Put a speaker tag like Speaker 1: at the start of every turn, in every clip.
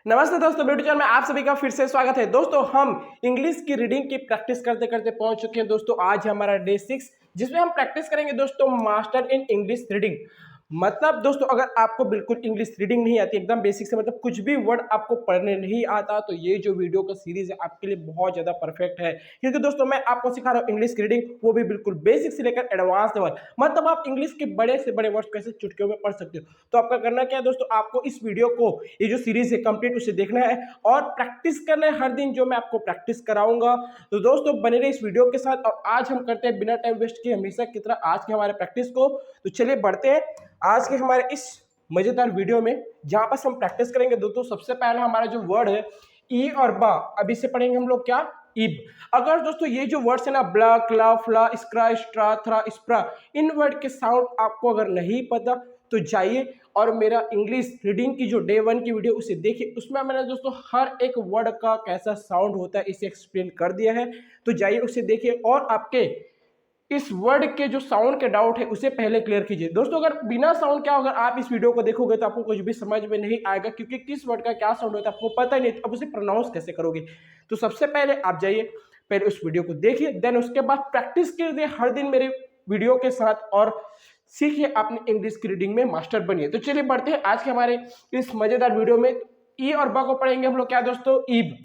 Speaker 1: नमस्ते दोस्तों, beauty channel में आप सभी का फिर से स्वागत है। दोस्तों, हम इंग्लिश की रीडिंग की प्रैक्टिस करते करते पहुंच चुके हैं। दोस्तों, आज हमारा डे 6 जिसमें हम प्रैक्टिस करेंगे दोस्तों मास्टर इन इंग्लिश रीडिंग। मतलब दोस्तों, अगर आपको बिल्कुल इंग्लिश रीडिंग नहीं आती, एकदम बेसिक से मतलब कुछ भी वर्ड आपको पढ़ने नहीं आता, तो ये जो वीडियो का सीरीज है आपके लिए बहुत ज्यादा परफेक्ट है। क्योंकि दोस्तों मैं आपको सिखा रहा हूँ इंग्लिश की रीडिंग, वो भी बिल्कुल बेसिक से लेकर एडवांस लेवल। मतलब आप इंग्लिश के बड़े से बड़े वर्ड्स कैसे चुटकियों में पढ़ सकते हो। तो आपका करना क्या है दोस्तों, आपको इस वीडियो को, ये जो सीरीज है कंप्लीट, उसे देखना है और प्रैक्टिस करना है हर दिन, जो मैं आपको प्रैक्टिस कराऊंगा। तो दोस्तों बने रहे इस वीडियो के साथ। और आज हम करते हैं बिना टाइम वेस्ट किए हमेशा की तरह आज के हमारे प्रैक्टिस को। तो चलिए बढ़ते हैं आज के हमारे इस मजेदार वीडियो में, जहां पर हम प्रैक्टिस करेंगे। दोस्तों सबसे पहला हमारा जो वर्ड है ई और बा, अभी से पढ़ेंगे हम लोग क्या, ईब। अगर दोस्तों ये जो वर्ड्स है ना, ब्ला, क्ला, फ्ला, स्क्रा, स्ट्रा, थ्रा, स्प्रा, इन वर्ड के साउंड आपको अगर नहीं पता तो जाइए और मेरा इंग्लिश रीडिंग की जो डे 1 की वीडियो उसे देखिए। उसमें मैंने दोस्तों हर एक वर्ड का कैसा साउंड होता है इसे एक्सप्लेन कर दिया है। तो जाइए उसे देखिए और आपके इस वर्ड के जो साउंड के डाउट है उसे पहले क्लियर कीजिए। दोस्तों अगर बिना साउंड क्या, अगर आप इस वीडियो को देखोगे तो आपको कुछ भी समझ में नहीं आएगा, क्योंकि किस वर्ड का क्या साउंड होता है आपको पता ही नहीं, अब उसे प्रोनाउंस कैसे करोगे। तो सबसे पहले आप जाइए, पहले उस वीडियो को देखिए, देन उसके बाद प्रैक्टिस कीजिए हर दिन मेरे वीडियो के साथ और सीखिए अपने इंग्लिश की रीडिंग में मास्टर बनिए। तो चलिए बढ़ते हैं आज के हमारे इस मजेदार वीडियो में। ई और बा को पढ़ेंगे हम लोग क्या दोस्तों, ईब।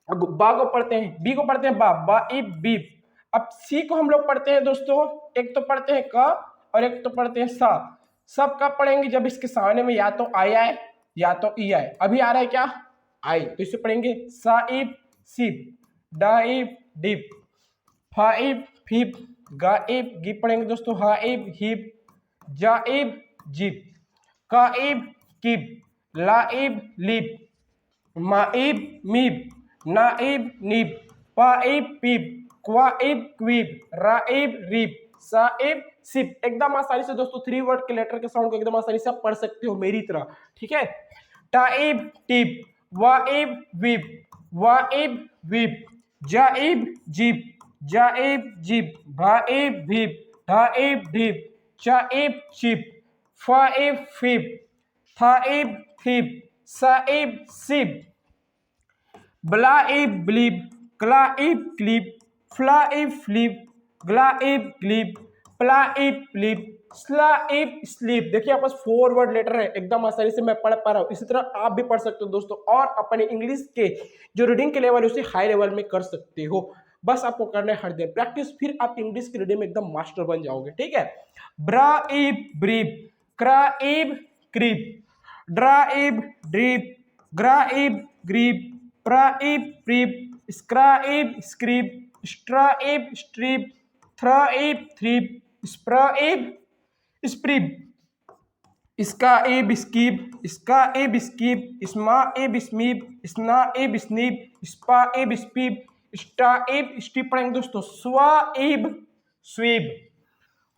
Speaker 1: बा को पढ़ते हैं, बी को पढ़ते हैं बा, बा ईब बीब। अब सी को हम लोग पढ़ते हैं दोस्तों, एक तो पढ़ते हैं क और एक तो पढ़ते हैं सा। सब कब पढ़ेंगे, जब इसके सामने में या तो आई आए या तो ई आए। अभी आ रहा है क्या, आई, तो इसे पढ़ेंगे साइब सीब, डाइब डिब, फाइब फीब, गाइब गिब पढ़ेंगे दोस्तों, हाइब हिब, जाइब जिब, काइब किब, लाइब लिब, माइब मीब, नाइब नीब, पाइब पीब, क्वाइब क्वीब, राइब रीब, साइब सिप। एकदम आसानी से दोस्तों 3 वर्ड के लेटर के साउंड को एकदम आसानी से आप पढ़ सकते हो मेरी तरह, ठीक है। टाइब टिप, वाइब विब, वाइब विब, जाइब जिब, जाइब जिब, भाइब भीब, ढाइब ढीब, चाइब चिप, फाइब फिब, थाइब थिब, साइब सिब, ब्लाइब ब्लीब, क्लाइब क्लीब, फ्लाइब फ्लिप, ग्लाइब ग्लीब, प्लाइब प्लीब, स्लाइब स्लीप। देखिए आपके पास 4 वर्ड लेटर है, एकदम आसानी से मैं पढ़ पा रहा हूँ। इसी तरह आप भी पढ़ सकते हो दोस्तों, और अपने इंग्लिश के जो रीडिंग के लेवल है उसे हाई लेवल में कर सकते हो। बस आपको करना है हर दिन प्रैक्टिस, फिर आप इंग्लिश की रीडिंग में एकदम मास्टर बन जाओगे, ठीक है। ब्राइब ब्रीब, क्राइब क्रीब, ड्राइब ड्रीब, ग्राइब ग्रीब, प्राइब प्रीब, स्क्राइब स्क्रीब, स्ट्राइब स्ट्रीब, थ्राइब थ्रीब, स्प्राइब स्प्रीब, स्काइब स्कीब, स्काइब स्कीब, स्माइब स्मीब, स्नाइब स्नीब, स्पाइब स्पीब, स्टाइब स्टीप पढ़ेंगे दोस्तों, स्वाइब स्वीब,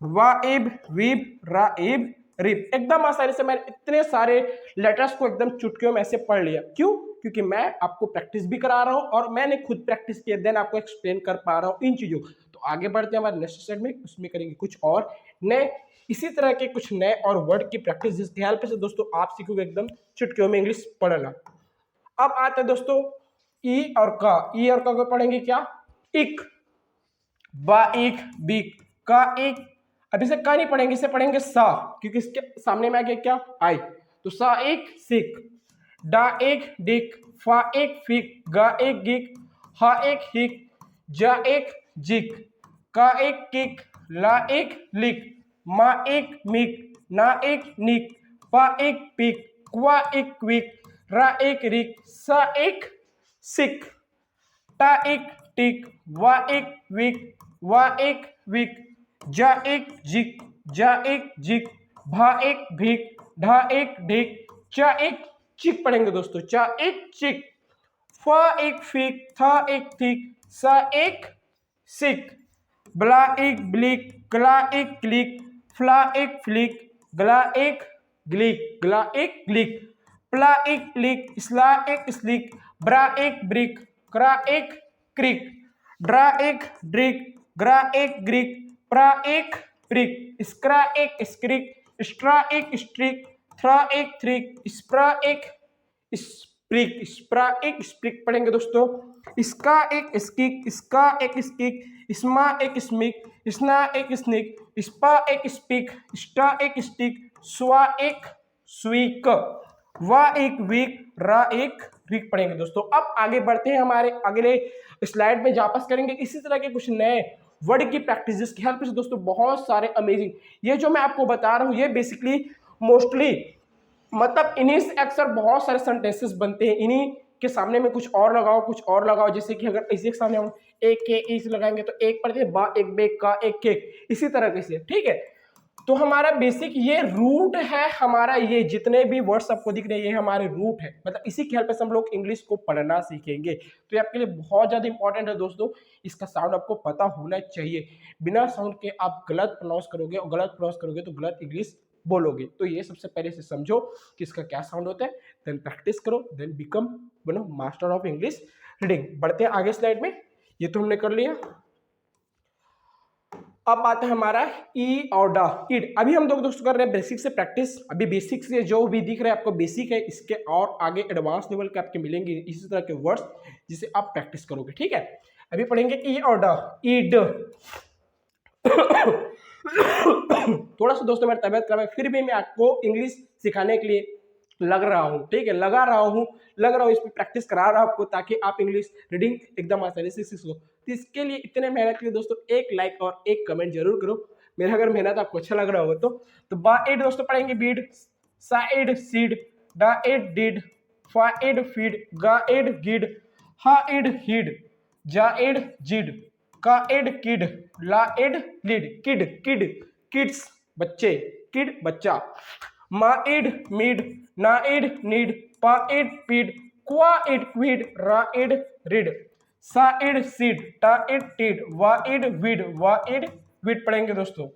Speaker 1: वाइब वीब, राइब रिप। एकदम आसानी से मैंने इतने सारे लेटर्स को एकदम चुटकियों में ऐसे पढ़ लिया। क्यों, क्योंकि मैं आपको प्रैक्टिस भी करा रहा हूं और मैंने खुद प्रैक्टिस किया, देन आपको एक्सप्लेन कर पा रहा हूं इन चीजों। तो आगे बढ़ते हैं हमारे नेक्स्ट सेट में, उसमें करेंगे कुछ और नए, इसी तरह के कुछ नए और वर्ड की प्रैक्टिस, जिसकी हेल्प से दोस्तों आप सीखोगे एकदम चुटकियों में इंग्लिश पढ़ना। अब आते हैं दोस्तों ई और का। ई और का को पढ़ेंगे क्या, इक, बाइक बीक, का एक। अब इसे का नहीं पढ़ेंगे, इसे पढ़ेंगे सा, क्योंकि इसके सामने में आ गया क्या, आई। तो सा एक सिक, डा एक डिक, फा एक फिक, गा एक गिक, हा एक हिक, जा एक जिक, का एक किक, ला एक लिक, मा एक मिक, ना एक निक, पा एक पिक, क्वा एक क्विक, रा एक रिक, सा एक सिक, टा एक टिक, वा एक विक, वा एक विक, जा एक जिक, जा एक जिक, भा एक भिक, ढा एक ढिक, चा एक चिक पढ़ेंगे दोस्तों, चा एक चिक, फा एक फिक, था एक थिक, सा एक सिक, ब्ला एक ब्लिक, क्ला एक क्लिक, फ्ला एक फ्लिक, ग्ला एक ग्लिक, ग्ला एक ग्लिक, प्ला एक प्लिक, स्ला एक स्लिक, ब्रा एक ब्रिक, क्रा एक क्रिक, ड्रा एक ड्रिक, ग्रा एक ग्रिक, प्रा एक प्रिक, स्क्रा एक स्क्रिक, स्ट्रा एक स्ट्रिक, थ्रा एक थ्रिक, स्प्रा एक स्प्रिक, स्प्रा एक स्प्रिक पढ़ेंगे दोस्तों। इसका एक स्किक, इसका एक स्किक, इसमा एक स्मिक, इसना एक स्निक, स्पा एक स्पिक, स्टा एक स्टिक, स्वा एक स्वीक, वा एक वीक, रा एक वीक पढ़ेंगे दोस्तों। अब आगे बढ़ते हैं, हमारे अगले स्लाइड में वापस करेंगे इसी तरह के कुछ नए वर्ड की प्रैक्टिस जिसकी हेल्प से दोस्तों बहुत सारे अमेजिंग, ये जो मैं आपको बता रहा हूँ ये बेसिकली मोस्टली मतलब इन्हीं से अक्सर बहुत सारे सेंटेंसेस बनते हैं। इन्हीं के सामने में कुछ और लगाओ, कुछ और लगाओ, जैसे कि अगर इसी के सामने हम एक के इस लगाएंगे तो एक पढ़ते हैं, बा एक बेक का एक केक, इसी तरह से, ठीक है। तो हमारा बेसिक ये रूट है हमारा, ये जितने भी वर्ड्स आपको दिख रहे हैं ये हमारे रूट है, मतलब इसी की हेल्प से हम लोग इंग्लिश को पढ़ना सीखेंगे। तो ये आपके लिए बहुत ज्यादा इंपॉर्टेंट है दोस्तों, इसका साउंड आपको पता होना चाहिए। बिना साउंड के आप गलत प्रोनाउंस करोगे और गलत प्रोनाउंस करोगे तो गलत इंग्लिश बोलोगे। तो ये सबसे पहले से समझो कि इसका क्या साउंड होता है, देन प्रैक्टिस करो, देन बिकम बनो मास्टर ऑफ इंग्लिश रीडिंग। बढ़ते हैं आगे स्लाइड में, ये तो हमने कर लिया। अब आता है हमारा ई और ड, इड। अभी हम लोग दोस्तों कर रहे हैं बेसिक से प्रैक्टिस। अभी बेसिक से जो भी दिख रहा है आपको बेसिक है, इसके और आगे एडवांस लेवल के आपके मिलेंगे इसी तरह के वर्ड्स जिसे आप प्रैक्टिस करोगे, ठीक है। अभी पढ़ेंगे ई और ड, ईड। थोड़ा सा दोस्तों मेरी तबियत खराब है, फिर भी मैं आपको इंग्लिश सिखाने के लिए लग रहा हूँ, ठीक है, लगा रहा हूँ, इस पर प्रैक्टिस करा रहा हूँ आपको, ताकि आप इंग्लिश रीडिंग एकदम आसानी से सीख सको। तो इसके लिए इतने मेहनत के लिए दोस्तों एक लाइक और एक कमेंट जरूर करो, मेरा अगर मेहनत आपको अच्छा लग रहा हो तो बा एड दोस्तों पढ़ेंगे बीड, सा एड सीड, डा एड डिड, फा एड फीड, गा एड गिड, हा एड हिड, जा एड जिड, का एड किड, ला एड लीड, किड किड किड्स बच्चे, किड बच्चा, मा एड मीड, ना एड नीड, पा एड पीड, क्वा एड क्वीड, रा एड रीड, सा एड सीड, टा एड टीड, वा एड वीड, वा एड वीड पढ़ेंगे दोस्तों।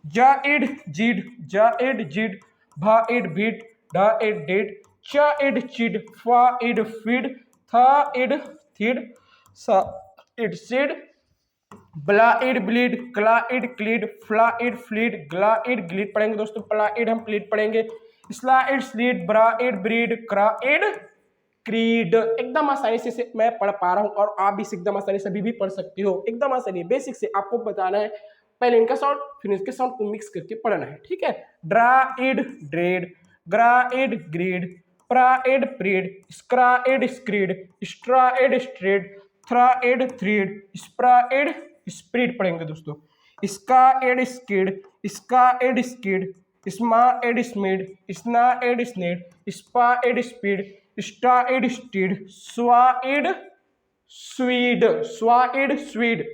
Speaker 1: जा एड जीड, जा एड जीड, भा एड भीड, ढा एड डेड, चा एड चिड, फा एड फीड, था एड थीड, सा एड सीड, ब्ला एड ब्लीड, क्ला एड क्लीड, फ्ला एड फ्लीड, ग्ला एड ग्लीड पढ़ेंगे दोस्तों। प्ला एड हम प्लीड पढ़ेंगे, स्ला एड स्लीड, ब्रा एड ब्रीड, क्रा एड क्रीड। एकदम आसानी से मैं पढ़ पा रहा हूं और आप भी एकदम आसानी से भी पढ़ सकते हो, एकदम आसानी। बेसिक से आपको बताना है, पहले इनका साउंड फिर इसके साउंड को मिक्स करके पढ़ना है, ठीक है। ड्रा एड ड्रेड, ग्रा एड ग्रीड, प्रा एड प्रीड, स्क्रा एड स्क्रीड, स्ट्रा एड स्ट्रेड, थ्रा एड थ्रीड, स्प्रा एड स्प्रीड पढ़ेंगे दोस्तों। इसका एड स्किड, इसका एड स्किड, स्मा एड स्मीड, स्ना एड स्नीड, स्पा एड स्पीड, स्टा एड स्टीड, स्वा एड स्वीड, स्वा एड स्वीड,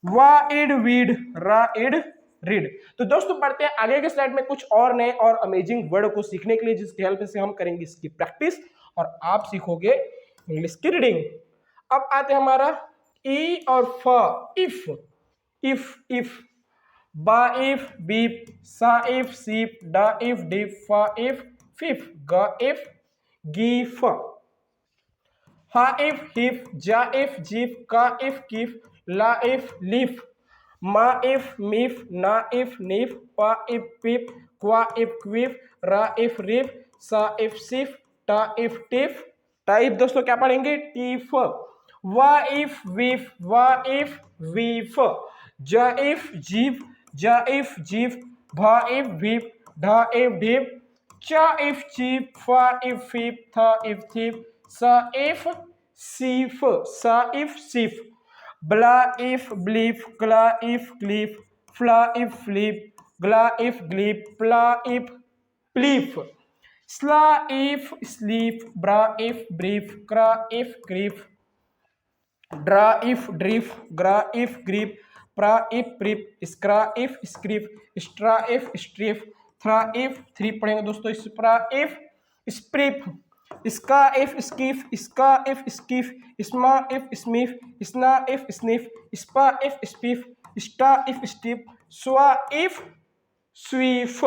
Speaker 1: वा एड वीड, रा एड रीड। तो दोस्तों बढ़ते हैं आगे के स्लाइड में कुछ और नए और अमेजिंग वर्ड को सीखने के लिए, जिसकी हेल्प से हम करेंगे इसकी प्रैक्टिस और आप सीखोगे इंग्लिश की रीडिंग। अब आते हैं हमारा ई और फ, इफ, बा इफ बीफ, सा इफ सीप, डा इफ डिफ, फा इफ फिफ, गा इफ गिफ, हा इफ हिफ, जा इफ जीफ, का इफ किफ, ला इफ लिफ, मा इफ मीफ, ना इफ नीफ, पा इफ पिप, क्वा इफ क्विफ, रा इफ रिफ, सा इफ सिफ, टा इफ टिफ। टाइप दोस्तों क्या पढ़ेंगे, टीफ। वा इफ वीफ, वा इफ वीफ, जा इफ जीफ, जा इफ जीफ, भा इफ भीप, ढा इफ ढीप, चा इफ चीप, फा इफ फीप, था इफ थीप, सा इफ सीफ, सा इफ सीफ, ब्ला इफ ब्लीफ, क्ला इफ क्लीफ, फ्ला इफ फ्लीप, ग्ला इफ ग्लीप, प्ला इफ प्लीफ, स्ला इफ स्लीप, ब्रा इफ ब्रीफ, क्रा इफ क्रीफ, ड्रा इफ ड्रीफ, ग्रा इफ ग्रीप, प्रा इफ प्रिप, स्क्रा इफ स्क्रिप, स्ट्रा इफ स्ट्रिफ, थ्रा इफ थ्री पढ़ेंगे दोस्तों। स्प्रा इफ स्प्रिप, इसका इफ स्कीफ, इसका इफ स्कीफ, स्मा इफ स्मीफ, स्ना इफ स्नीफ, स्पा इफ स्पीफ, स्टा इफ स्टीप, स्वा इफ स्वीफ,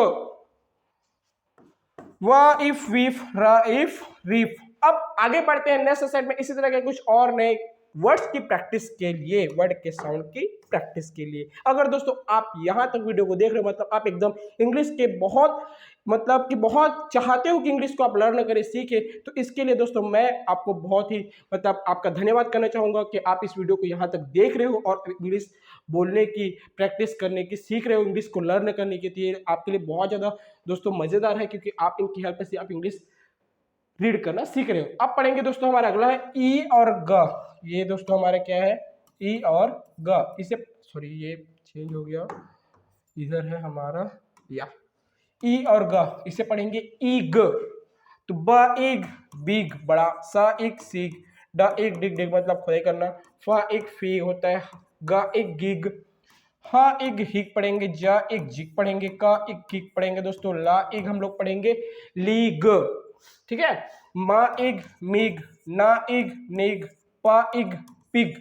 Speaker 1: वा इफ वीफ, रा इफ रीफ। अब आगे बढ़ते हैं नेक्स्ट सेट में इसी तरह के कुछ और नए वर्ड्स की प्रैक्टिस के लिए, वर्ड के साउंड की प्रैक्टिस के लिए। अगर दोस्तों आप यहाँ तक वीडियो को देख रहे हो मतलब आप एकदम इंग्लिश के बहुत मतलब कि बहुत चाहते हो कि इंग्लिश को आप लर्न करें, सीखें, तो इसके लिए दोस्तों मैं आपको बहुत ही मतलब आपका धन्यवाद करना चाहूँगा कि आप इस वीडियो को यहाँ तक देख रहे हो और इंग्लिश बोलने की प्रैक्टिस करने की सीख रहे हो, इंग्लिश को लर्न करने के लिए आपके लिए बहुत ज़्यादा दोस्तों मज़ेदार है, क्योंकि आप इनकी हेल्प से आप इंग्लिश रीड करना सीख रहे हो। अब पढ़ेंगे दोस्तों हमारा अगला है ई और ग। ये दोस्तों हमारा क्या है, ई और ग। इसे सॉरी ये चेंज हो गया, इधर है हमारा या ई और ग, इसे पढ़ेंगे ईग। तो ब एक बिग बड़ा, सा एक सीग, ड एक डिग डिग मतलब खुदाई करना, फ एक फी होता है, ग एक गिग, हा एक हिग पढ़ेंगे, जा एक जिग पढ़ेंगे, का एक किक पढ़ेंगे दोस्तों, ला एक हम लोग पढ़ेंगे लीग। ठीक है, मा एक मिग, ना एक निग, पा एक पिग,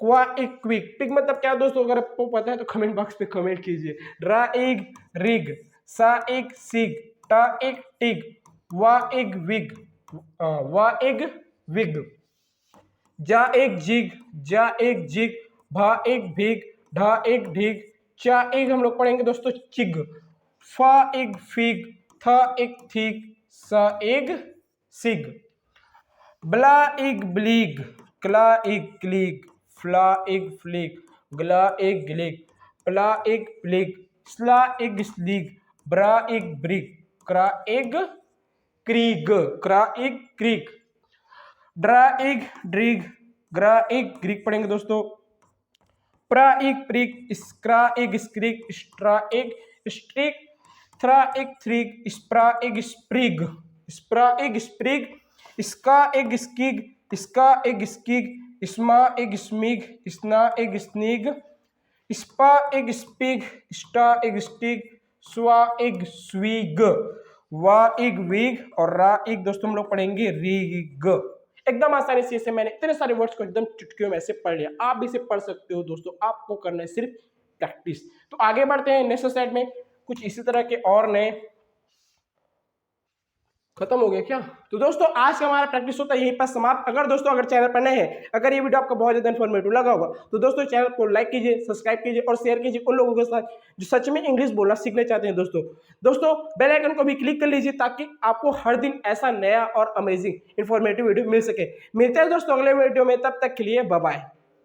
Speaker 1: क्वा एक क्विक। पिग मतलब क्या दोस्तों, अगर आपको पता है तो कमेंट बॉक्स पे कमेंट कीजिए। रा एक रिग, सा एक सिग, टा एक टिग, वा एक विग, वा एक विग, जा एक जिग, जा एक जिग, भा एक भीग, ढा एक ढीग, चा एक हम लोग पढ़ेंगे दोस्तों चिग, फा एक फिग, था एक थीग, सा एक सिग, ब्ला एक ब्लीग, क्ला एक क्लीग, फ्ला एक फ्लीग, ग्ला एक ग्लीग, प्ला एक प्लीग, स्ला एक स्लीग, ब्रा एक ब्रिग, क्रा एक क्रीग, क्रा एक क्रीग, ड्रा एक ड्रीग, ग्रा एक ग्रीक पढ़ेंगे दोस्तों, प्रा एक प्रिक, स्क्रा एक स्क्रिक, स्ट्रा एक स्ट्रिक, थ्रा एक थ्रिक, स्प्रा एक स्प्रिग, स्प्रा एक स्प्रिग, इसका एक स्किग, इसका एक स्किग, स्मा एक स्मिग, स्ना एक स्निग, स्पा एक स्पिग, स्टा एक स्टिग, स्वा एक स्विग, वा एक विग और रा एक दोस्तों हम लोग पढ़ेंगे रीग। एकदम आसानी से इसे मैंने इतने सारे वर्ड्स को एकदम चुटकियों में से पढ़ लिया। आप भी इसे पढ़ सकते हो दोस्तों, आपको करना है सिर्फ प्रैक्टिस। तो आगे बढ़ते हैं नेक्स्ट स्लाइड में, कुछ इसी तरह के और नए। खत्म हो गया क्या? तो दोस्तों आज का हमारा प्रैक्टिस होता है यहीं पर समाप्त। अगर दोस्तों अगर चैनल पर नए हैं, अगर ये वीडियो आपको बहुत ज्यादा इन्फॉर्मेटिव लगा होगा तो दोस्तों चैनल को लाइक कीजिए, सब्सक्राइब कीजिए और शेयर कीजिए उन लोगों के साथ जो सच में इंग्लिश बोलना सीखना चाहते हैं। दोस्तों बेल आइकन को भी क्लिक कर लीजिए ताकि आपको हर दिन ऐसा नया और अमेजिंग इन्फॉर्मेटिव वीडियो मिल सके। मिलते हैं दोस्तों अगले वीडियो में, तब तक के लिए बाय बाय।